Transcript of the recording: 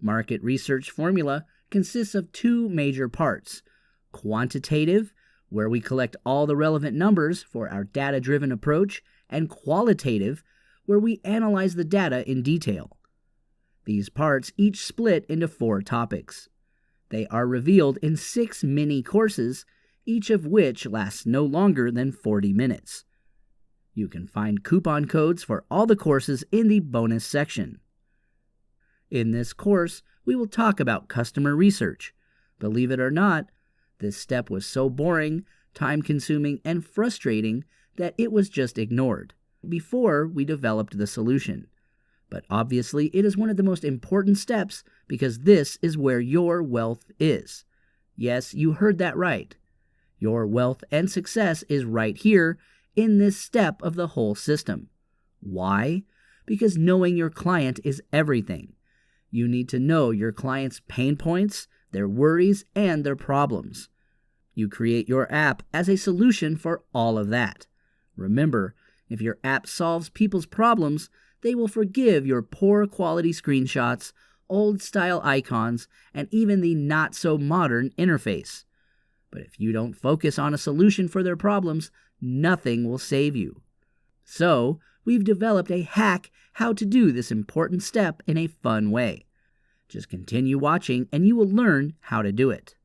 Market research formula consists of two major parts: quantitative, where we collect all the relevant numbers for our data-driven approach, and qualitative, where we analyze the data in detail. These parts each split into 4 topics. They are revealed in 6 mini courses, each of which lasts no longer than 40 minutes. You can find coupon codes for all the courses in the bonus section. In this course, we will talk about customer research. Believe it or not, this step was so boring, time-consuming, and frustrating that it was just ignored before we developed the solution. But obviously, it is one of the most important steps because this is where your wealth is. Yes, you heard that right. Your wealth and success is right here in this step of the whole system. Why? Because knowing your client is everything. You need to know your client's pain points, their worries, and their problems. You create your app as a solution for all of that. Remember, if your app solves people's problems, they will forgive your poor quality screenshots, old-style icons, and even the not-so-modern interface. But if you don't focus on a solution for their problems, nothing will save you. So, we've developed a hack how to do this important step in a fun way. Just continue watching and you will learn how to do it.